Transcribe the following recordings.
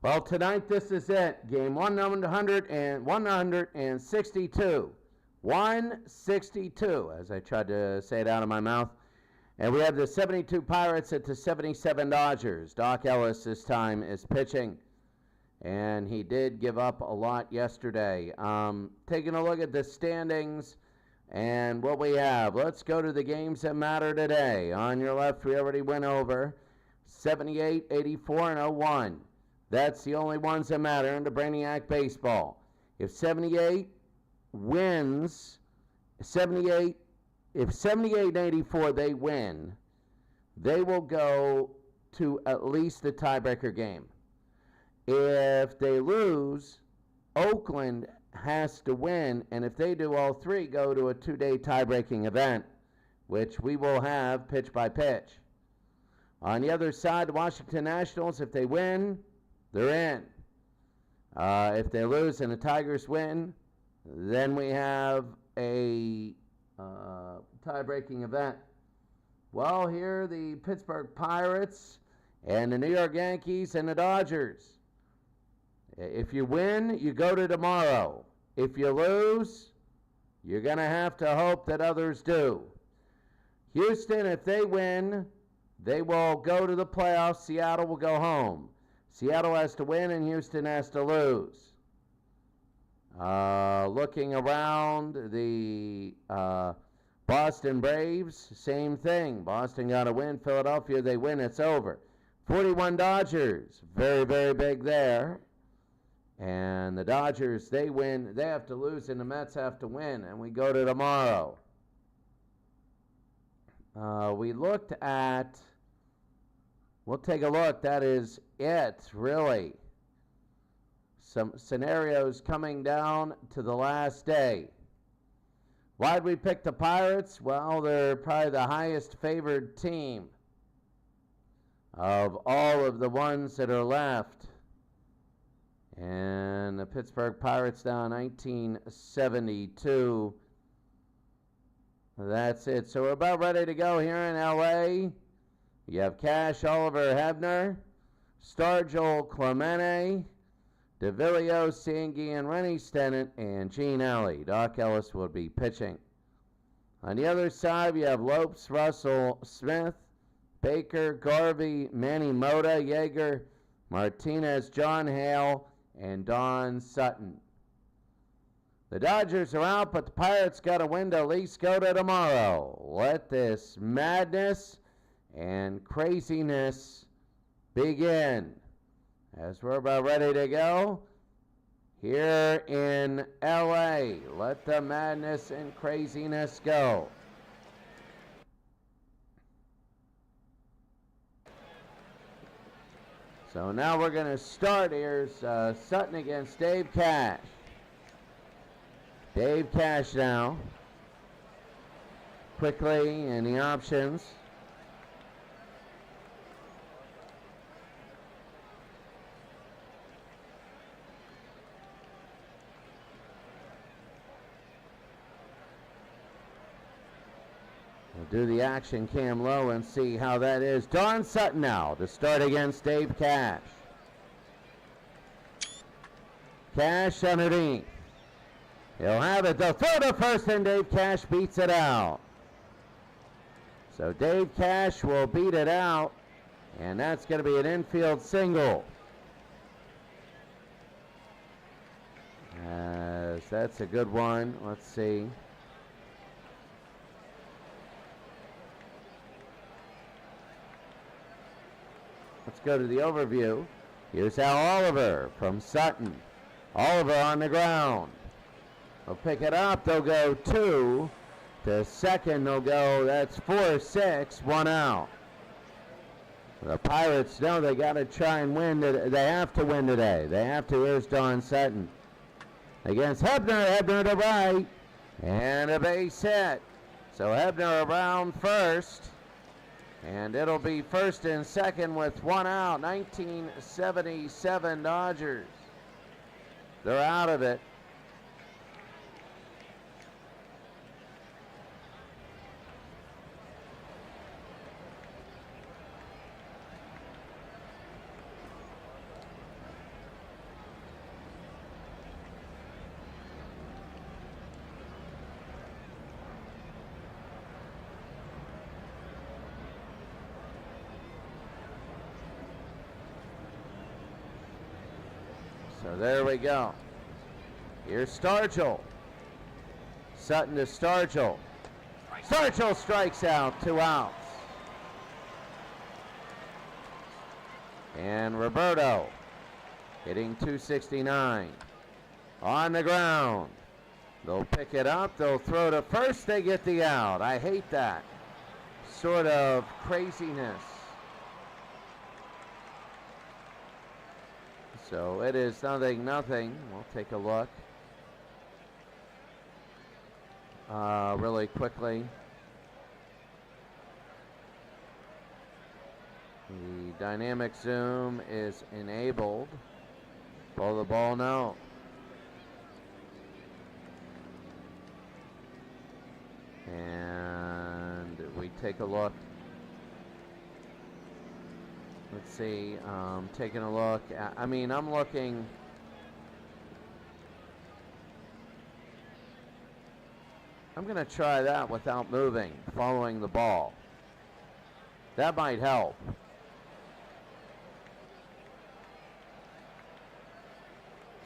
Well, tonight this is it. Game 162. 162, as I tried to say it out of my mouth. And we have the 72 Pirates at the 77 Dodgers. Doc Ellis this time is pitching. And he did give up a lot yesterday. Taking a look at the standings and what we have. Let's go to the games that matter today. On your left, we already went over 78, 84, and 01. That's the only ones that matter in the Brainiac Baseball. If 78 wins, if 78 and 84 they win, they will go to at least the tiebreaker game. If they lose, Oakland has to win, and if they do, all three go to a two-day tie-breaking event, which we will have pitch by pitch. On the other side, the Washington Nationals, if they win, they're in. If they lose and the Tigers win, then we have a tie-breaking event. Well, here are the Pittsburgh Pirates and the New York Yankees and the Dodgers. If you win, you go to tomorrow. If you lose, you're going to have to hope that others do. Houston, if they win, they will go to the playoffs. Seattle will go home. Seattle has to win and Houston has to lose. Looking around, the Boston Braves, same thing. Boston got to win. Philadelphia, they win, it's over. 41 Dodgers, very, very big there. And the Dodgers, they win. They have to lose and the Mets have to win. And we go to tomorrow. We looked at, we'll take a look. That is it, really. Some scenarios coming down to the last day. Why'd we pick the Pirates? Well, they're probably the highest favored team of all of the ones that are left. And the Pittsburgh Pirates down 1972. That's it. So we're about ready to go here in LA. You have Cash, Oliver, Hebner, Stargell, Clemente, DeVillio, Sanguin, Rennie Stennett, and Gene Alley. Doc Ellis will be pitching. On the other side, you have Lopes, Russell, Smith, Baker, Garvey, Manny Mota, Yeager, Martinez, John Hale, and Don Sutton. The Dodgers are out, but the Pirates got to win to at least go to tomorrow. Let this madness and craziness begin. As we're about ready to go here in LA, let the madness and craziness go. So now we're going to start. Here's Sutton against Dave Cash. Dave Cash now. Quickly in the options. We'll do the action cam low and see how that is. Don Sutton now to start against Dave Cash. Cash underneath. He'll have it. They'll throw to first and Dave Cash beats it out. So Dave Cash will beat it out, and that's going to be an infield single. That's a good one. Let's see. Let's go to the overview. Here's Al Oliver from Sutton. Oliver on the ground. They'll pick it up. They'll go 2 to second. They'll go, that's 4-6, 1 out. The Pirates know they got to try and win. They have to win today. They have to. Here's Don Sutton against Hebner. Hebner to right. And a base hit. So Hebner around first. And it'll be first and second with 1 out. 1977 Dodgers. They're out of it. So there we go. Here's Stargell. Sutton to Stargell. Stargell strikes out, 2 outs. And Roberto hitting .269. On the ground. They'll pick it up. They'll throw to first. They get the out. I hate that sort of craziness. So it is 0-0. We'll take a look really quickly. The dynamic zoom is enabled. Pull the ball now. And we take a look. Let's see, taking a look at, I'm looking. I'm going to try that without moving, following the ball. That might help.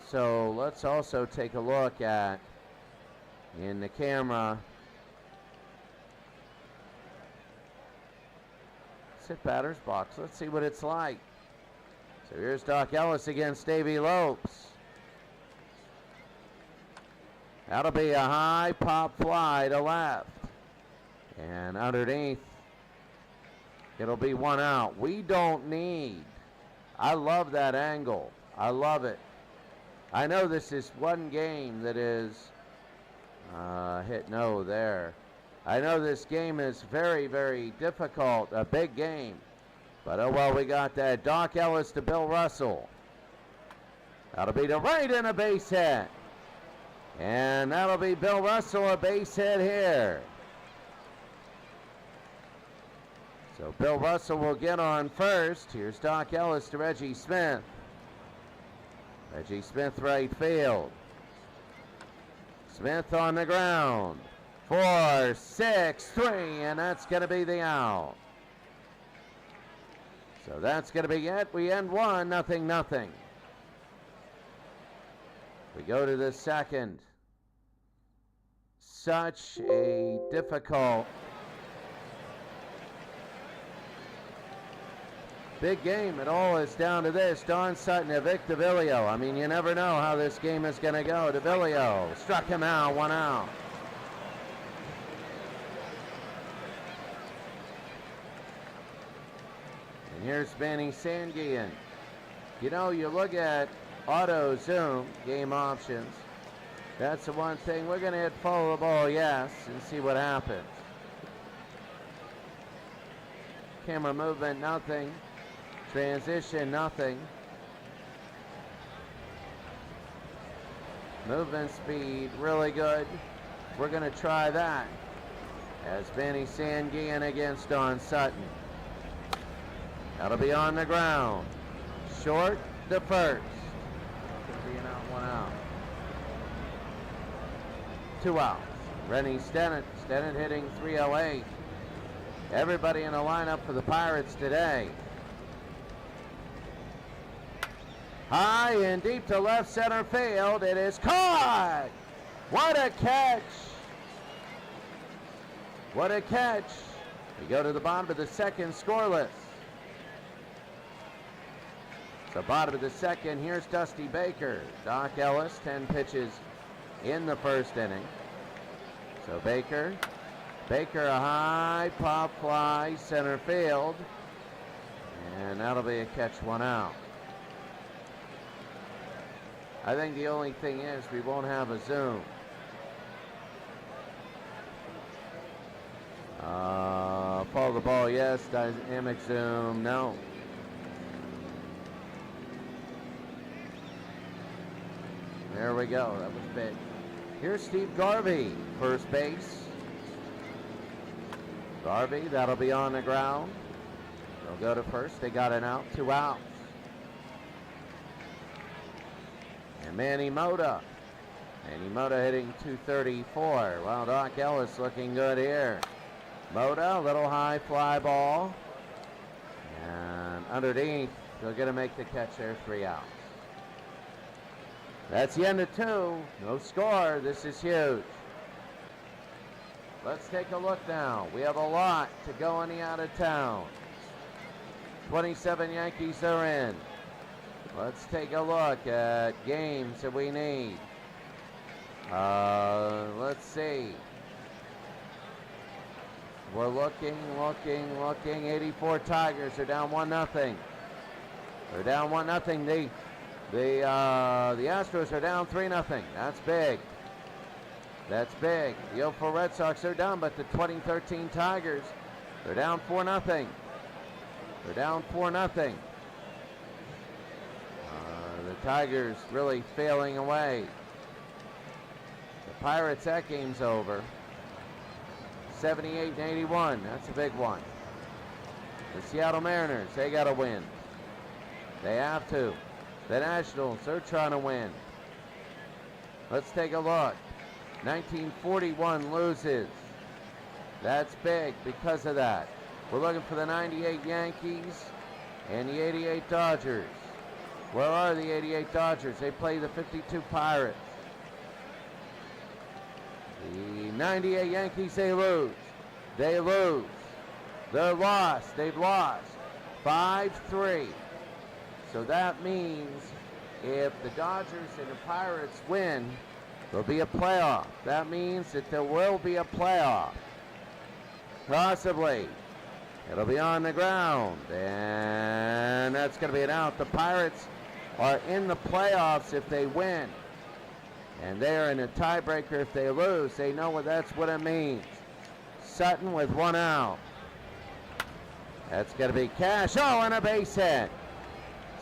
So let's also take a look at, in the camera, hit batter's box. Let's see what it's like. So here's Doc Ellis against Davey Lopes. That'll be a high pop fly to left. And underneath, it'll be 1 out. We don't need. I love that angle. I love it. I know this is one game that is hit no there. I know this game is very, very difficult, a big game. But oh well, we got that. Doc Ellis to Bill Russell. That'll be to right and a base hit. And that'll be Bill Russell, a base hit here. So Bill Russell will get on first. Here's Doc Ellis to Reggie Smith. Reggie Smith right field. Smith on the ground. 4, 6, 3, and that's going to be the out. So that's going to be it. We end 1-0. We go to the second. Such a difficult big game. It all is down to this. Don Sutton to Vic DeVillio. You never know how this game is going to go. DeVillio struck him out, 1 out. And here's Manny Sanguian. You look at auto zoom, game options. That's the one thing. We're going to hit follow the ball, yes, and see what happens. Camera movement, nothing. Transition, nothing. Movement speed, really good. We're going to try that. As Manny Sanguian against Don Sutton. That'll be on the ground. Short to first. It's going to be an out, 1 out. 2 outs. Rennie Stennett. Stennett hitting .308. Everybody in the lineup for the Pirates today. High and deep to left center field. It is caught. What a catch. What a catch. We go to the bottom of the second, scoreless. So bottom of the second, here's Dusty Baker. Doc Ellis, 10 pitches in the first inning. So Baker a high pop fly, center field. And that'll be a catch, 1 out. I think the only thing is we won't have a zoom. Follow the ball, yes. Dynamic zoom, no. There we go. That was big. Here's Steve Garvey, first base. Garvey, that'll be on the ground. They'll go to first. They got an out, 2 outs. And Manny Mota. Manny Mota hitting .234. Well, Doc Ellis looking good here. Mota, a little high fly ball. And underneath, they're going to make the catch there, 3 outs. That's the end of 2. No score. This is huge. Let's take a look now. We have a lot to go on the out of town. 27 Yankees are in. Let's take a look at games that we need. Let's see. We're looking. 84 Tigers are down 1-0. They're down 1-0. The Astros are down 3-0. That's big. That's big. The 04 Red Sox are down, but the 2013 Tigers, they're down 4-0. They're down 4-0. The Tigers really failing away. The Pirates, that game's over. 78-81. That's a big one. The Seattle Mariners, they got to win. They have to. The Nationals, they're trying to win. Let's take a look. 1941 loses. That's big because of that. We're looking for the 98 Yankees and the 88 Dodgers. Where are the 88 Dodgers? They play the 52 Pirates. The 98 Yankees, they lose. They lose. They're lost. They've lost 5-3. So that means if the Dodgers and the Pirates win, there'll be a playoff. That means that there will be a playoff. Possibly. It'll be on the ground. And that's going to be an out. The Pirates are in the playoffs if they win. And they're in a tiebreaker if they lose. They know that's what it means. Sutton with 1 out. That's going to be Cash. Oh, and a base hit.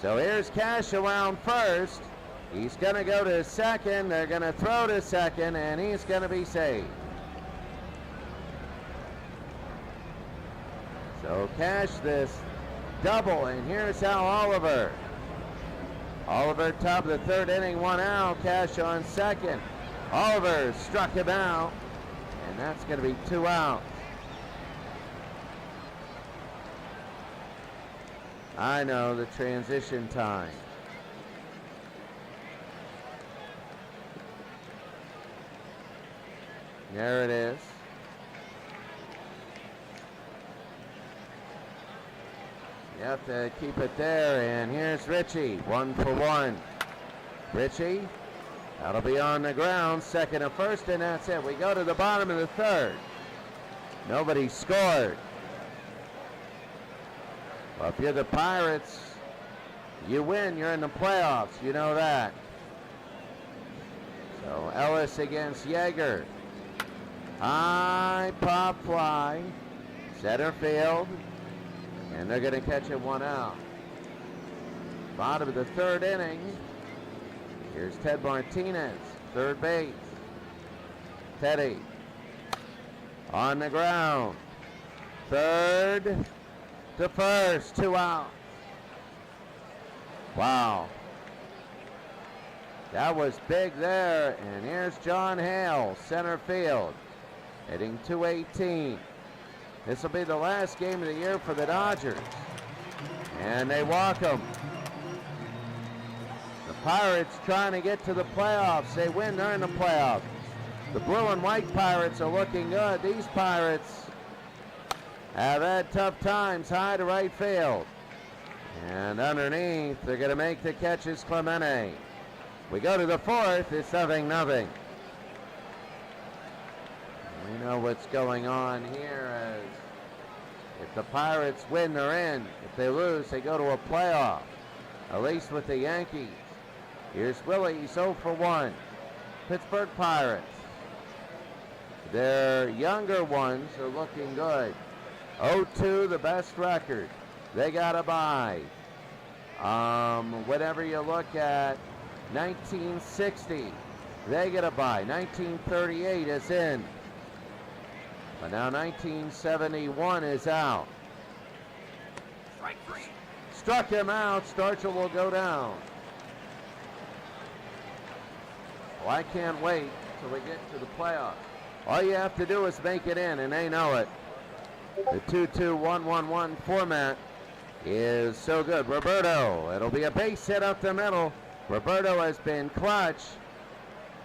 So here's Cash around first. He's going to go to second. They're going to throw to second, and he's going to be saved. So Cash this double, and here's Al Oliver. Oliver, top of the 3rd inning, 1 out. Cash on second. Oliver struck him out, and that's going to be 2 outs. I know, the transition time. There it is. You have to keep it there, and here's Richie, 1 for 1. Richie, that'll be on the ground, second and first, and that's it. We go to the bottom of the 3rd. Nobody scored. Well, if you're the Pirates, you win, you're in the playoffs. You know that. So Ellis against Yeager. High pop fly. Center field. And they're going to catch it 1 out. Bottom of the 3rd inning. Here's Ted Martinez, third base. Teddy on the ground. Third to first, 2 outs. Wow. That was big there. And here's John Hale, center field, hitting .218. This will be the last game of the year for the Dodgers. And they walk them. The Pirates trying to get to the playoffs. They win, they're in the playoffs. The blue and white Pirates are looking good. These Pirates have had tough times high to right field. And underneath, they're going to make the catches, Clemente. We go to the 4th, it's 0-0. We know what's going on here as if the Pirates win, they're in. If they lose, they go to a playoff, at least with the Yankees. Here's Willie, he's 0 for 1. Pittsburgh Pirates. Their younger ones are looking good. 0-2, the best record. They got a bye. Whenever you look at 1960, they get a bye. 1938 is in. But now 1971 is out. Strike 3. Struck him out. Starcher will go down. Well, I can't wait till we get to the playoffs. All you have to do is make it in, and they know it. The 2-2-1-1-1 format is so good. Roberto, it'll be a base hit up the middle. Roberto has been clutch.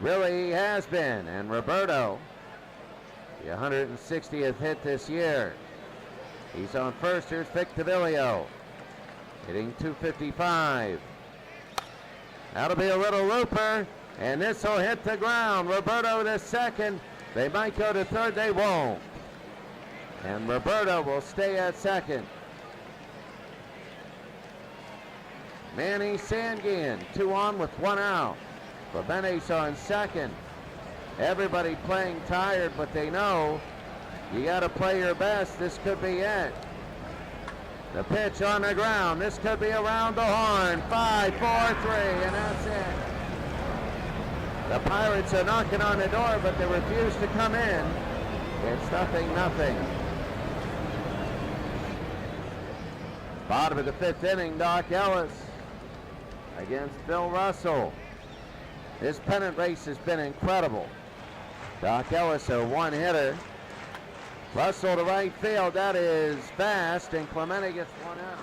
Really, he has been. And Roberto, the 160th hit this year. He's on first. Here's Vic DeVillio, hitting 255. That'll be a little looper, and this will hit the ground. Roberto to second. They might go to third. They won't. And Roberto will stay at second. Manny Sanguian, 2 on with 1 out. Clemente's on second. Everybody playing tired, but they know you got to play your best. This could be it. The pitch on the ground. This could be around the horn. 5, 4, 3, and that's it. The Pirates are knocking on the door, but they refuse to come in. It's 0-0. Bottom of the 5th inning, Doc Ellis against Bill Russell. This pennant race has been incredible. Doc Ellis, a one-hitter. Russell to right field. That is fast, and Clemente gets 1 out.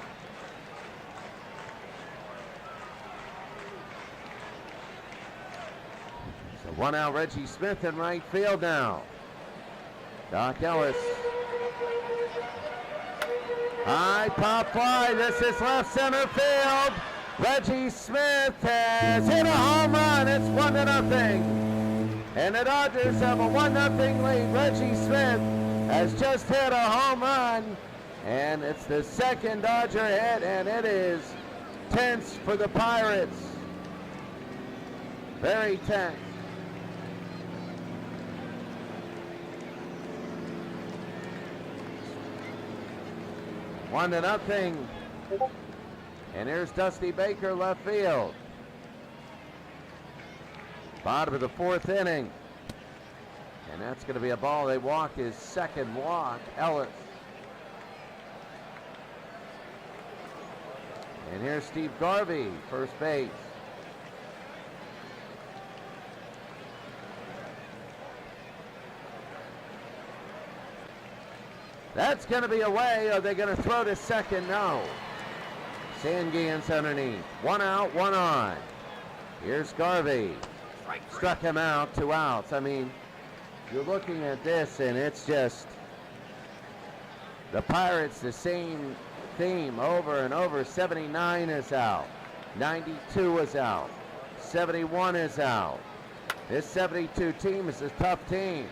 So 1 out, Reggie Smith in right field now. Doc Ellis. High pop fly. This is left center field. Reggie Smith has hit a home run. It's 1-0. And the Dodgers have a 1-0 lead. Reggie Smith has just hit a home run. And it's the second Dodger hit, and it is tense for the Pirates. Very tense. One to nothing. And here's Dusty Baker, left field. Bottom of the 4th inning. And that's going to be a ball. They walk his second walk, Ellis. And here's Steve Garvey, first base. That's going to be away. Are they going to throw to second? No. Sanguian's underneath. 1 out, 1 on. Here's Garvey. Struck him out, 2 outs. I mean, you're looking at this, and it's just the Pirates, the same theme over and over. 79 is out. 92 is out. 71 is out. This 72 team is a tough team.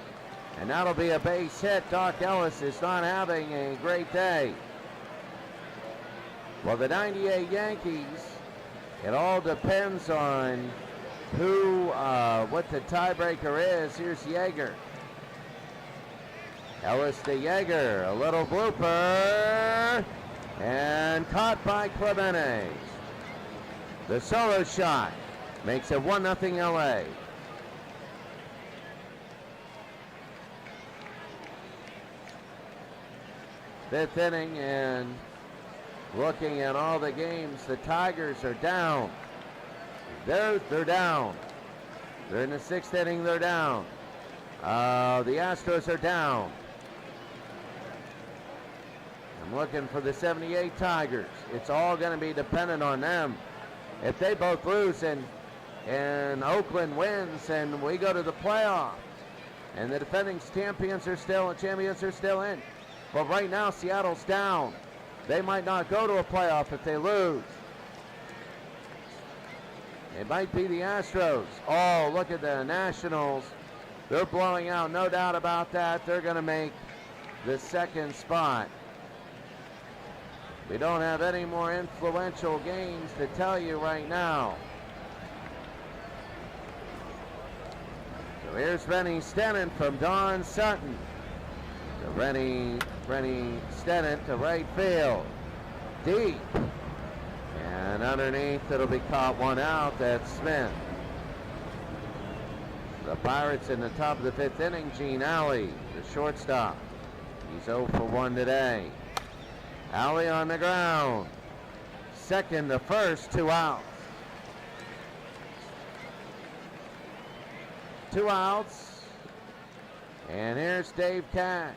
And that'll be a base hit. Doc Ellis is not having a great day. Well, the 98 Yankees, it all depends on what the tiebreaker is. Here's Yeager. Ellis to Yeager, a little blooper, and caught by Clemente. The solo shot makes it 1-0 LA. Fifth inning, and looking at all the games, the Tigers are down. They're down. They're in the 6th inning, they're down. The Astros are down. I'm looking for the 78 Tigers. It's all going to be dependent on them. If they both lose and Oakland wins and we go to the playoff, and the defending champions are still in. But right now, Seattle's down. They might not go to a playoff if they lose. It might be the Astros. Oh, look at the Nationals. They're blowing out, no doubt about that. They're going to make the 2nd spot. We don't have any more influential games to tell you right now. So here's Rennie Stennett from Don Sutton. So Rennie Stennett to right field. Deep. And underneath, it'll be caught 1 out. That's Smith. The Pirates in the top of the 5th inning. Gene Alley, the shortstop. He's 0 for 1 today. Alley on the ground. Second to first, 2 outs. 2 outs. And here's Dave Cash.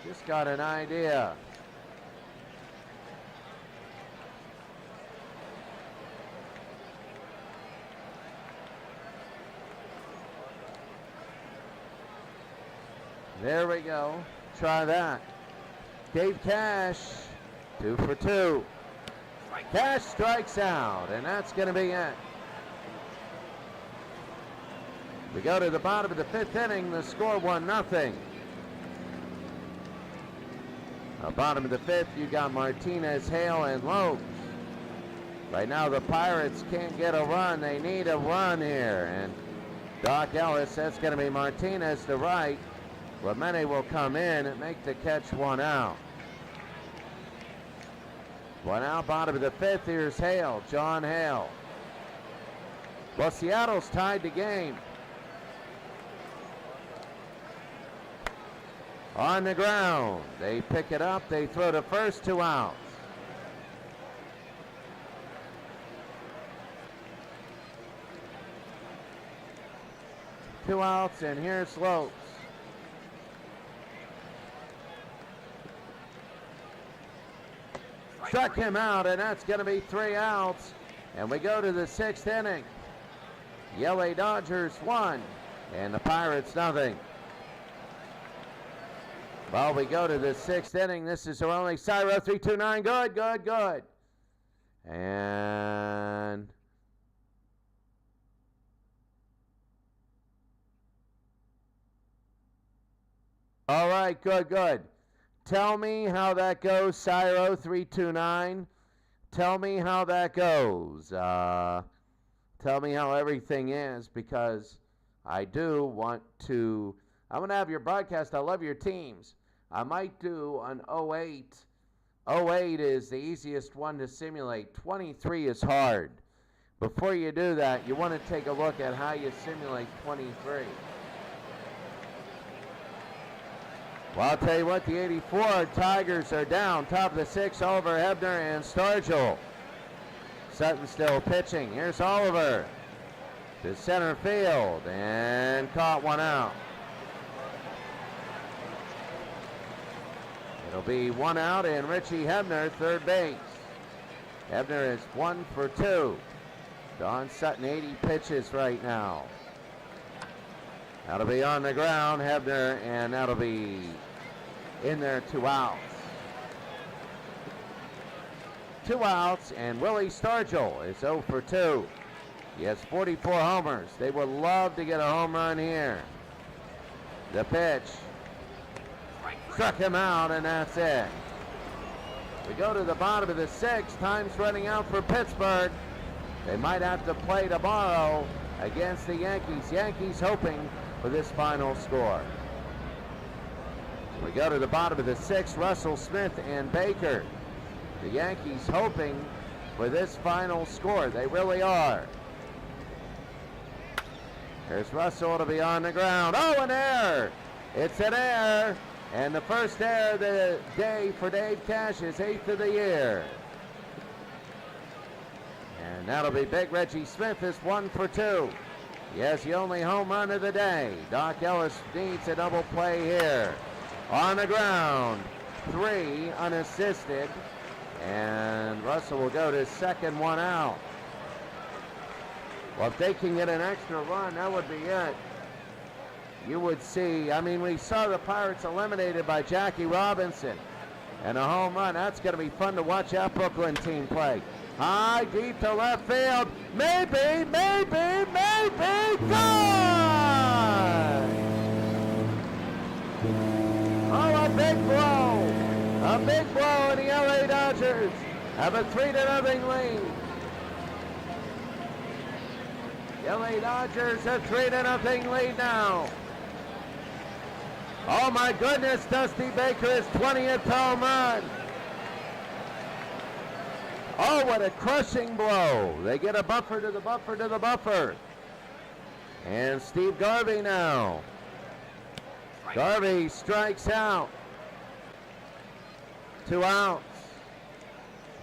Just got an idea. There we go. Try that. Dave Cash, 2 for 2. Cash strikes out, and that's going to be it. We go to the bottom of the 5th inning. The score 1-0. Bottom of the 5th, you got Martinez, Hale, and Lopes. Right now, the Pirates can't get a run. They need a run here. And Doc Ellis, that's going to be Martinez to right. Clemente will come in and make the catch, 1 out. 1 out, bottom of the 5th. Here's Hale, John Hale. Well, Seattle's tied the game. On the ground, they pick it up, they throw to first, 2 outs. Two outs, and here's Lopes. Struck him out, and that's going to be 3 outs. And we go to the 6th inning. The LA Dodgers 1, and the Pirates 0. Well, we go to the 6th inning. This is our only Cyro 329. Good, good, good. And all right, good, good. Tell me how that goes, Cyro 329. Tell me how that goes. Tell me how everything is, because I do want to. I'm going to have your broadcast. I love your teams. I might do an 08. 08 is the easiest one to simulate. 23 is hard. Before you do that, you want to take a look at how you simulate 23. Well, I'll tell you what, the 84 Tigers are down. Top of the 6, Oliver, Hebner, and Stargell. Sutton still pitching. Here's Oliver to center field, and caught 1 out. It'll be 1 out, and Richie Hebner, third base. Hebner is 1 for 2. Don Sutton, 80 pitches right now. That'll be on the ground, Hebner, and that'll be in there, 2 outs. 2 outs, and Willie Stargell is 0 for 2. He has 44 homers. They would love to get a home run here. The pitch. Struck him out, and that's it. We go to the bottom of the 6th. Time's running out for Pittsburgh. They might have to play tomorrow against the Yankees. Yankees hoping for this final score. We go to the bottom of the 6th. Russell, Smith, and Baker. The Yankees hoping for this final score. They really are. There's Russell to be on the ground. Oh, an error. It's an error. And the first error of the day for Dave Cash is 8th of the year. And that'll be big. Reggie Smith is 1 for 2. He has the only home run of the day. Doc Ellis needs a double play here. On the ground, 3 unassisted. And Russell will go to second, 1 out. Well, if they can get an extra run, that would be it. You would see, I mean, we saw the Pirates eliminated by Jackie Robinson. And a home run. That's going to be fun to watch that Brooklyn team play. High, deep to left field. Maybe, maybe, maybe. Gone! Oh, a big blow. A big blow, and the LA Dodgers have a 3-0 lead. The LA Dodgers have 3-0 lead now. Oh my goodness, Dusty Baker is 20th home run. Oh, what a crushing blow. They get a buffer to the buffer to the buffer. And Steve Garvey now. Garvey strikes out. 2 outs.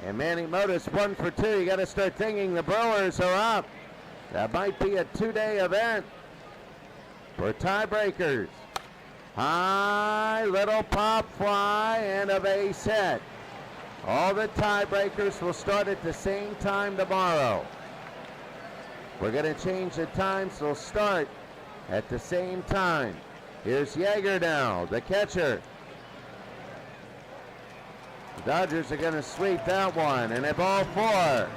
And Manny Motis 1 for 2. You got to start thinking the Brewers are up. That might be a 2-day event for tiebreakers. High, little pop fly, and a base hit. All the tiebreakers will start at the same time tomorrow. We're going to change the times. They'll start at the same time. Here's Yeager now, the catcher. The Dodgers are going to sweep that one, and they ball 4. So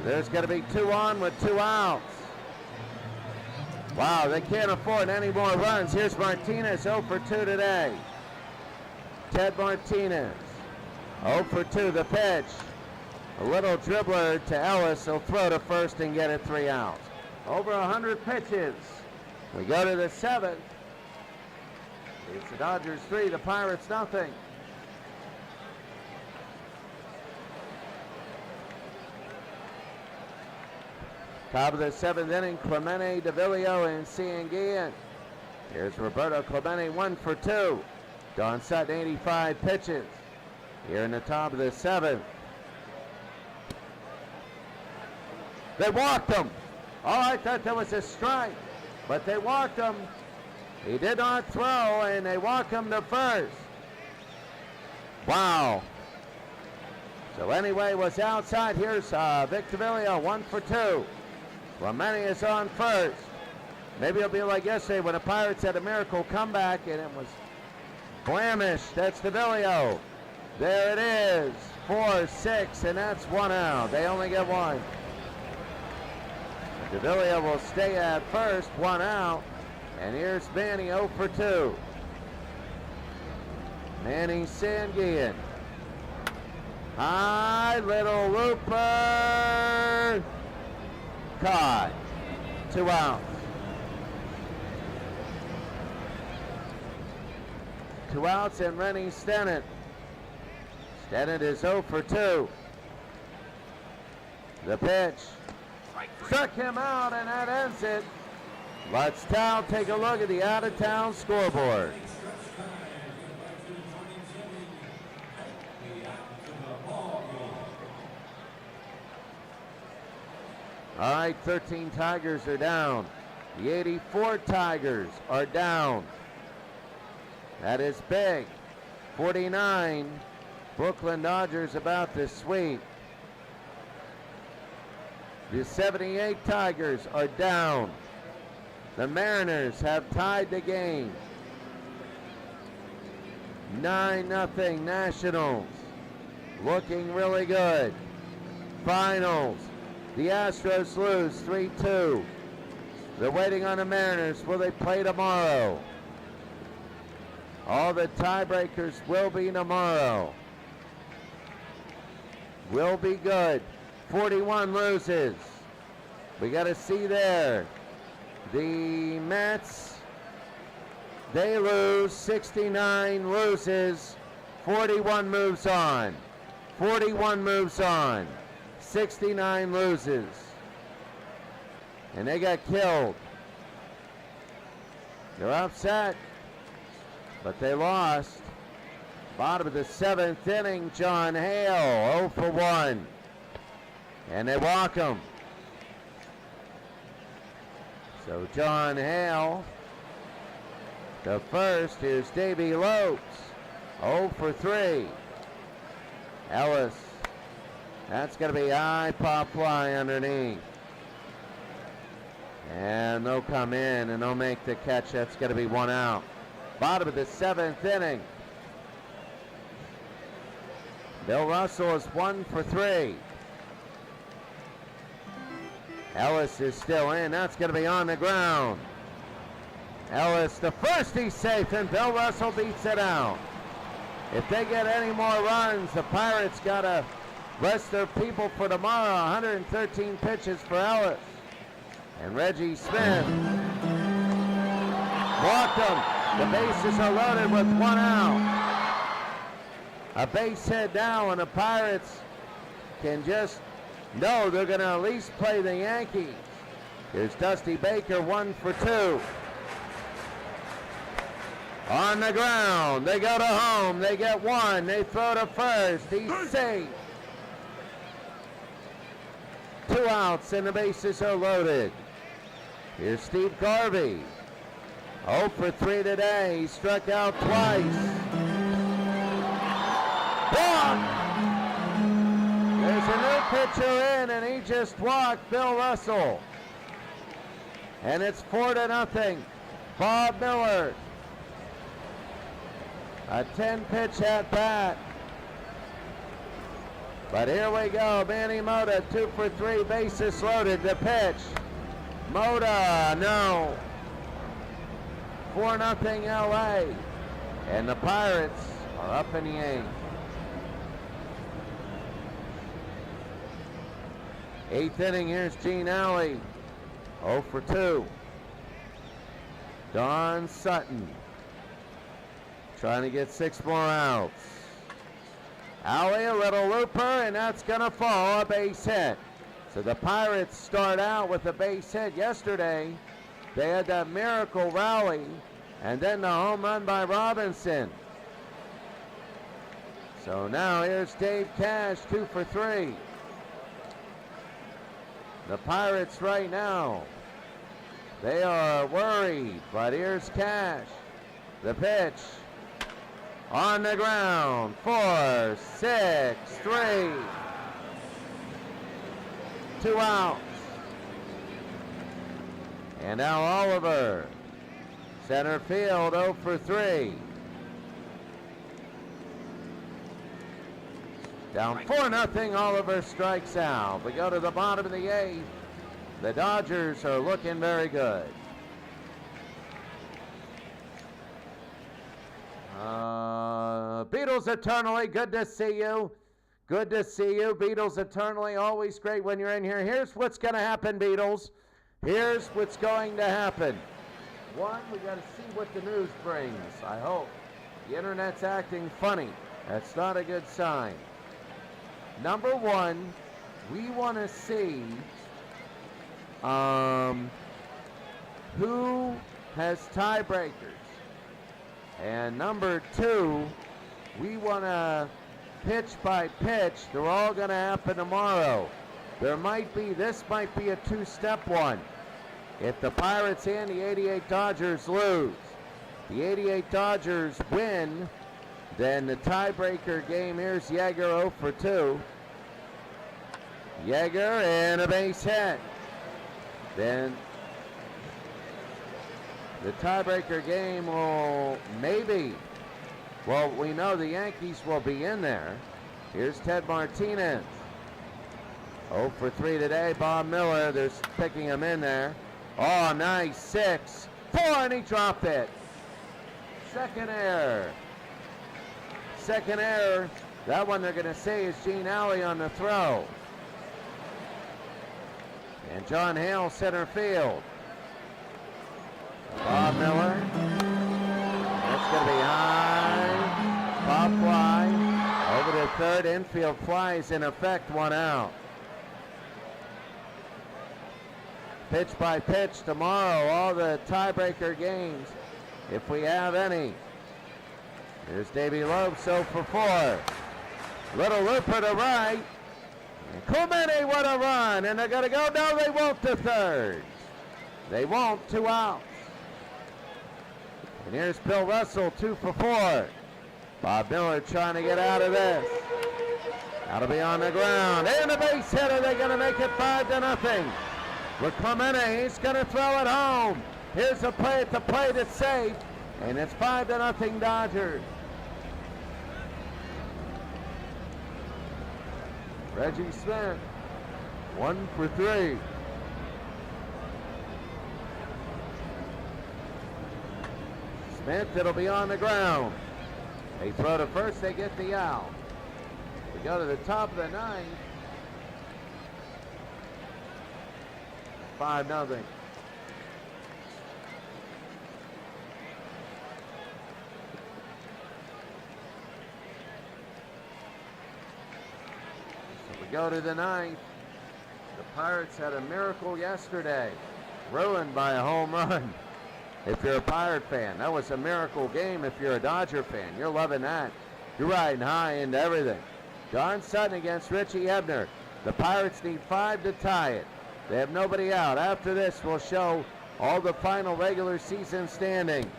there's going to be 2 on with 2 outs. Wow, they can't afford any more runs. Here's Martinez, 0 for 2 today. Ted Martinez, 0 for 2, the pitch. A little dribbler to Ellis. He'll throw to first and get it 3 outs. Over 100 pitches. We go to the 7th. It's the Dodgers 3, the Pirates nothing. Top of the 7th inning, Clemente, DeVillio, and Cianguillan. Here's Roberto Clemente, 1 for 2. Don Sutton, 85 pitches. Here in the top of the 7th. They walked him. Oh, I thought that was a strike, but they walked him. He did not throw, and they walk him to first. Wow. So anyway, was outside. Here's Vic DeVillio, 1 for 2. Clemente is on first. Maybe it'll be like yesterday when the Pirates had a miracle comeback and it was blemished. That's DeVillio. There it is. 4-6, and that's 1 out. They only get 1. DeVillio will stay at first, 1 out. And here's Manny, 0 for 2. Manny Cianguillan. High, little looper. Caught. 2 outs. 2 outs and Rennie Stennett. Stennett is 0 for 2. The pitch. Struck him out, and that ends it. Let's now take a look at the out-of-town scoreboard. All right, 13 Tigers are down. The 84 Tigers are down. That is big. 49, Brooklyn Dodgers about to sweep. The 78 Tigers are down. The Mariners have tied the game. 9-0 Nationals. Looking really good. Finals. The Astros lose 3-2. They're waiting on the Mariners. Will they play tomorrow? All the tiebreakers will be tomorrow. Will be good. 41 loses. We got to see there. The Mets, they lose. 69 loses. 41 moves on. 41 moves on. 69 loses. And they got killed. They're upset, but they lost. Bottom of the 7th inning, John Hale, 0 for 1. And they walk him. So John Hale, the first. Here's Davey Lopes, 0 for 3. Ellis, that's going to be high pop fly underneath. And they'll come in and they'll make the catch. That's going to be 1 out. Bottom of the 7th inning. Bill Russell is 1 for 3. Ellis is still in. That's going to be on the ground. Ellis, the first, he's safe, and Bill Russell beats it out. If they get any more runs, the Pirates got to rest their people for tomorrow. 113 pitches for Ellis. And Reggie Smith walked him. The bases are loaded with 1 out. A base hit now, and the Pirates can just know they're going to at least play the Yankees. Here's Dusty Baker, 1 for 2. On the ground, they go to home, they get 1, they throw to first, he's safe. 2 outs and the bases are loaded. Here's Steve Garvey, 0 for 3 today, he struck out twice. Walk! There's a new pitcher in, and he just walked Bill Russell. And it's 4-0. Bob Miller. A 10-pitch at bat. But here we go. Manny Mota, 2 for 3, bases loaded. The pitch. Mota, no. 4-0 LA. And the Pirates are up in the 8th. 8th inning, here's Gene Alley. 0 for 2. Don Sutton trying to get 6 more outs. Alley, a little looper, and that's going to fall, a base hit. So the Pirates start out with a base hit. Yesterday, they had that miracle rally, and then the home run by Robinson. So now here's Dave Cash, 2 for 3. The Pirates right now, they are worried, but here's Cash. The pitch on the ground, 4, 6, 3. 2 outs. And now Oliver, center field, 0 for 3. Down 4-0, Oliver strikes out. We go to the bottom of the 8th. The Dodgers are looking very good. Beatles Eternally, good to see you. Good to see you. Beatles Eternally, always great when you're in here. Here's what's going to happen, Beatles. Here's what's going to happen. One, we got to see what the news brings, I hope. The internet's acting funny. That's not a good sign. Number one, we want to see who has tiebreakers. And number two, we want to pitch by pitch. They're all going to happen tomorrow. This might be a 2-step one. If the Pirates and the 88 Dodgers lose, the 88 Dodgers win, then the tiebreaker game, here's Yeager, 0 for 2. Yeager and a base hit. Then the tiebreaker game will we know the Yankees will be in there. Here's Ted Martinez. 0 for 3 today. Bob Miller, they're picking him in there. Oh, nice. 6, 4, and he dropped it. Second error. That one they're going to say is Gene Alley on the throw. And John Hale, center field. Bob Miller. That's going to be high. Pop fly. Over to third. Infield flies in effect, 1 out. Pitch by pitch tomorrow, all the tiebreaker games, if we have any. Here's Davey Lopes, 0 for 4. Little looper to right. And Clemente, what a run. And they're going to go. No, they won't to third. They won't. 2 outs. And here's Bill Russell, 2 for 4. Bob Miller trying to get out of this. That'll be on the ground. And a base hit. Are they going to make it 5-0? With Clemente, he's going to throw it home. Here's a play at the plate. It's safe. And it's 5-0 Dodgers. Reggie Smith, 1 for 3. Smith, it'll be on the ground. They throw to first, they get the out. We go to the top of the 9th. 5-0. Go to the 9th. The Pirates had a miracle yesterday, ruined by a home run. If you're a Pirate fan, that was a miracle game. If you're a Dodger fan, you're loving that. You're riding high into everything. Don Sutton against Richie Ebner. The Pirates need 5 to tie it. They have nobody out. After this, we'll show all the final regular season standings.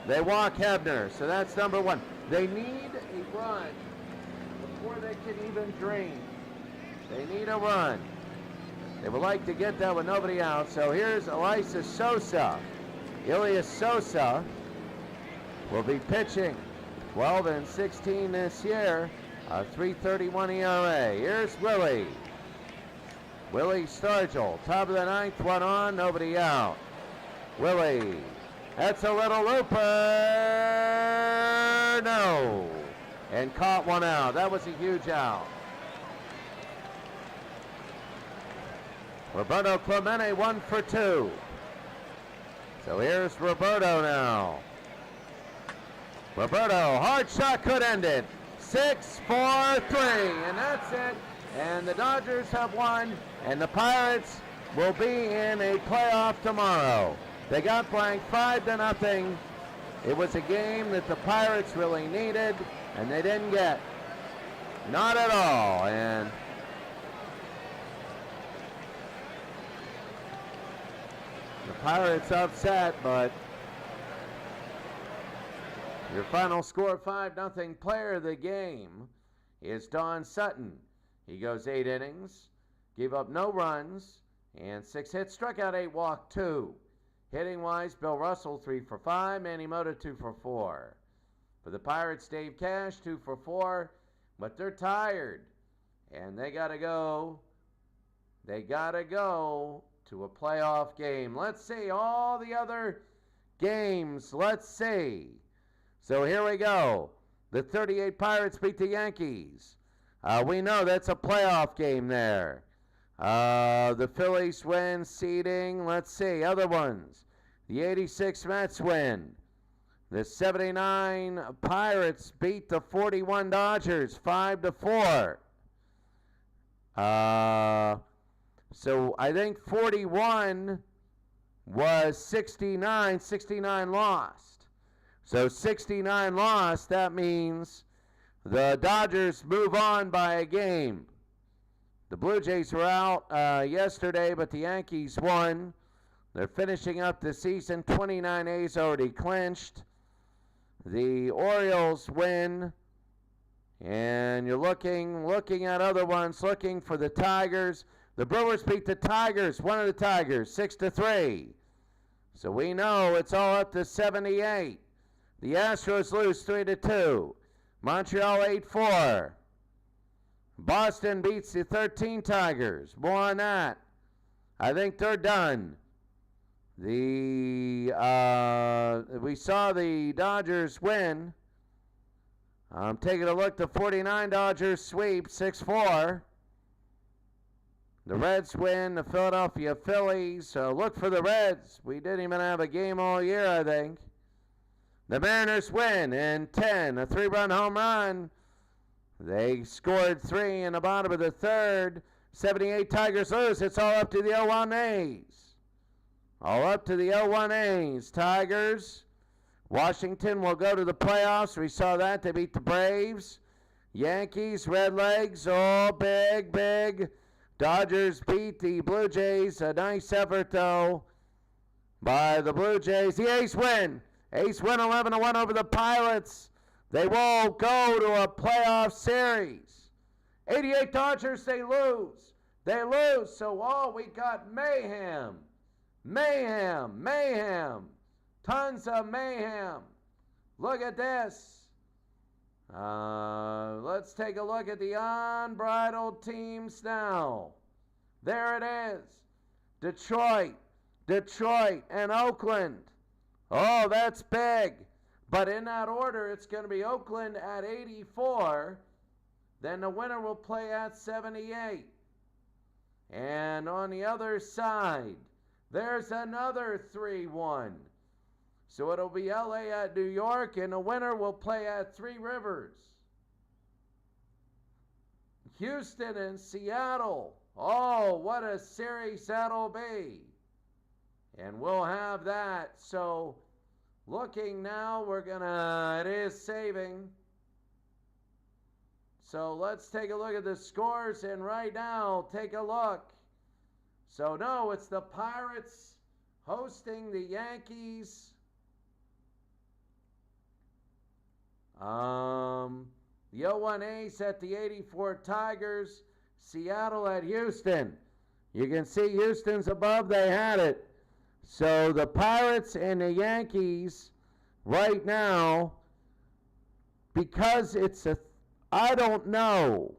They walk Hebner, so that's number 1. They need a run before they can even dream. They need a run. They would like to get that with nobody out. So here's Elisa Sosa. Elias Sosa will be pitching. 12 and 16 this year. A 3.31 ERA. Here's Willie. Willie Stargell. Top of the ninth. One on. Nobody out. Willie. That's a little looper. No. And caught one out. That was a huge out. Roberto Clemente 1 for 2. So here's Roberto now. Roberto, hard shot could end it. 6-4-3, and that's it. And the Dodgers have won, and the Pirates will be in a playoff tomorrow. They got blanked 5-0. It was a game that the Pirates really needed, and they didn't get. Not at all. And the Pirates upset, but your final score, 5-0. Player of the game is Don Sutton. He goes 8 innings, gave up no runs, and 6 hits, struck out 8, walked 2. Hitting-wise, Bill Russell 3 for 5, Manny Mota 2 for 4. For the Pirates, Dave Cash 2 for 4, but they're tired, and they got to go. They got to go to a playoff game. Let's see all the other games. Let's see. So here we go. The 38 Pirates beat the Yankees. We know that's a playoff game there. The Phillies win seeding. Let's see. Other ones. The 86 Mets win. The 79 Pirates beat the 41 Dodgers 5-4. So I think 41 was 69. 69 lost. So 69 lost. That means the Dodgers move on by a game. The Blue Jays were out yesterday, but the Yankees won. They're finishing up the season. 29 A's already clinched. The Orioles win. And you're looking at other ones, looking for the Tigers. The Brewers beat the Tigers, one of the Tigers, 6-3. So we know it's all up to 78. The Astros lose 3-2. Montreal 8-4. Boston beats the 13 Tigers. More on that. I think they're done. We saw the Dodgers win. I'm taking a look. The 49 Dodgers sweep 6-4. The Reds win. The Philadelphia Phillies. So look for the Reds. We didn't even have a game all year, I think. The Mariners win in 10. A 3-run home run. They scored 3 in the bottom of the third. 78 Tigers lose. It's all up to the 0-1 A's. All up to the 0-1 A's. Tigers. Washington will go to the playoffs. We saw that. They beat the Braves. Yankees, Redlegs. Oh, big. Dodgers beat the Blue Jays. A nice effort, though, by the Blue Jays. The A's win. A's win 11-1 over the Pirates. They won't go to a playoff series. 88 Dodgers, they lose. They lose. So, we got mayhem. Tons of mayhem. Look at this. Let's take a look at the unbridled teams now. There it is. Detroit, and Oakland. Oh, that's big. But in that order, it's going to be Oakland at 84. Then the winner will play at 78. And on the other side, there's another 3-1. So it'll be LA at New York, and the winner will play at Three Rivers. Houston and Seattle. Oh, what a series that'll be. And we'll have that. So looking now, it is saving. So let's take a look at the scores, and right now, take a look. So no, it's the Pirates hosting the Yankees. The 0-1 A's at the 84 Tigers. Seattle at Houston. You can see Houston's above. They had it. So the Pirates and the Yankees right now, because it's I don't know.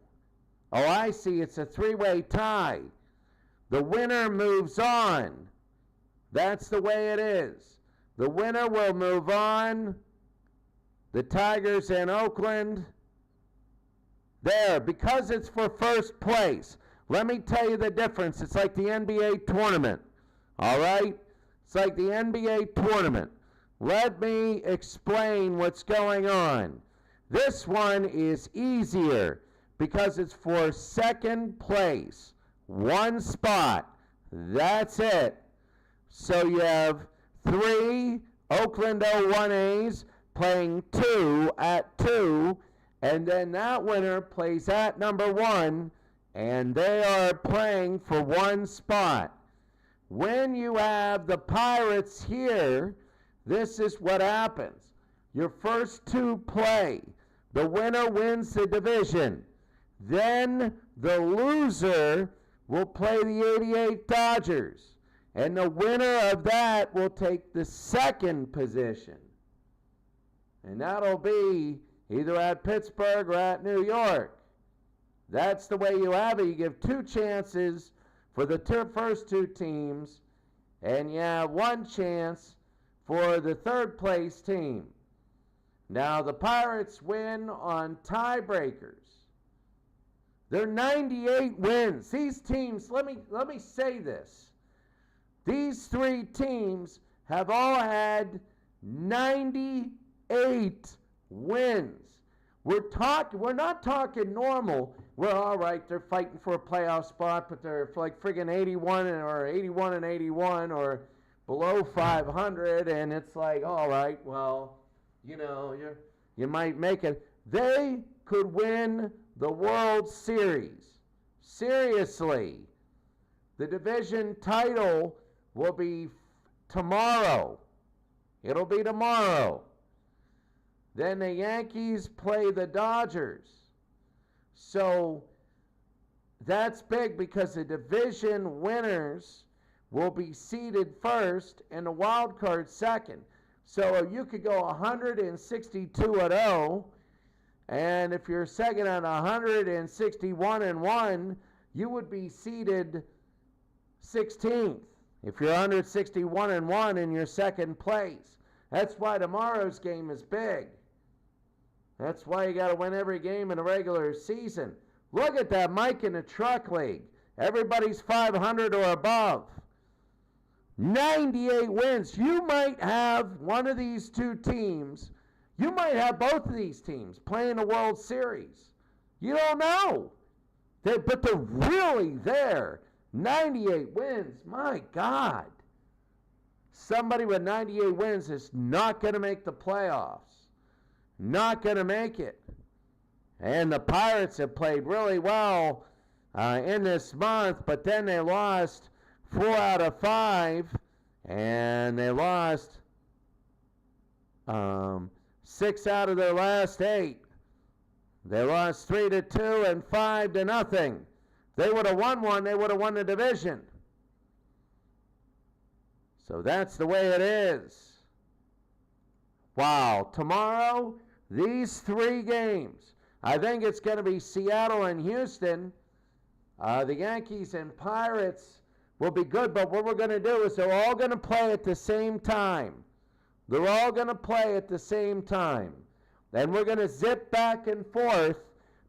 Oh, I see, it's a three-way tie. The winner moves on. That's the way it is. The winner will move on. The Tigers and Oakland. There, because it's for first place. Let me tell you the difference. It's like the NBA tournament. All right? It's like the NBA tournament. Let me explain what's going on. This one is easier because it's for second place. One spot. That's it. So you have 3 Oakland 01As playing 2 at 2, and then that winner plays at number 1, and they are playing for one spot. When you have the Pirates here, this is what happens. Your first 2 play. The winner wins the division. Then the loser will play the 88 Dodgers. And the winner of that will take the second position. And that'll be either at Pittsburgh or at New York. That's the way you have it. You give 2 chances for the first 2 teams, and you have 1 chance for the third place team. Now the Pirates win on tiebreakers. They're 98 wins. These teams, let me say this. These 3 teams have all had 98 wins. We're not talking normal. We're all right. They're fighting for a playoff spot, but they're like friggin' 81 or 81 and 81 or below 500, and it's like, all right, well, you know, you might make it. They could win the World Series. Seriously. The division title will be tomorrow. It'll be tomorrow. Then the Yankees play the Dodgers. So that's big because the division winners will be seeded first and the wild card second. So you could go 162-0, and if you're second at 161-1, you would be seeded 16th. If you're 161-1 in your second place. That's why tomorrow's game is big. That's why you got to win every game in a regular season. Look at that Mike in the Truck League. Everybody's 500 or above. 98 wins. You might have one of these 2 teams. You might have both of these teams playing the World Series. You don't know. But they're really there. 98 wins. My God. Somebody with 98 wins is not going to make the playoffs. Not going to make it. And the Pirates have played really well in this month, but then they lost 4 out of 5, and they lost 6 out of their last 8. They lost 3-2 and 5-0. They would have won one, they would have won the division. So that's the way it is. Wow. Tomorrow, these 3 games. I think it's going to be Seattle and Houston. The Yankees and Pirates will be good, but what we're going to do is they're all going to play at the same time. They're all going to play at the same time. And we're going to zip back and forth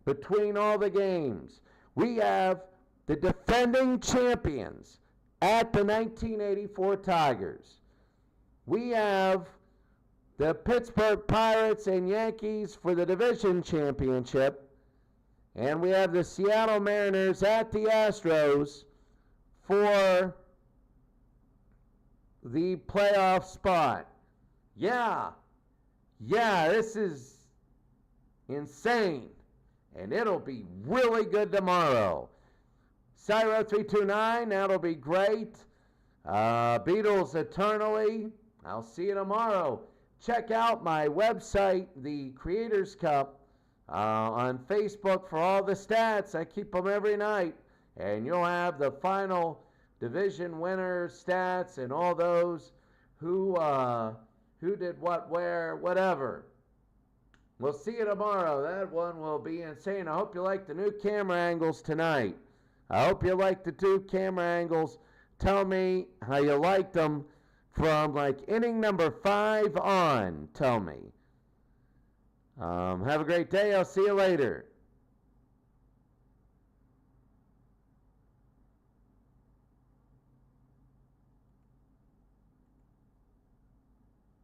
between all the games. We have the defending champions at the 1984 Tigers. We have the Pittsburgh Pirates and Yankees for the division championship. And we have the Seattle Mariners at the Astros for the playoff spot. Yeah, this is insane. And it'll be really good tomorrow. Cyro 329, that'll be great. Beatles Eternally. I'll see you tomorrow. Check out my website, the Creators Cup, on Facebook for all the stats. I keep them every night. And you'll have the final division winner stats and all those who did what, where, whatever. We'll see you tomorrow. That one will be insane. I hope you like the new camera angles tonight. I hope you like the two camera angles. Tell me how you liked them from like inning number 5 on. Tell me. Have a great day. I'll see you later.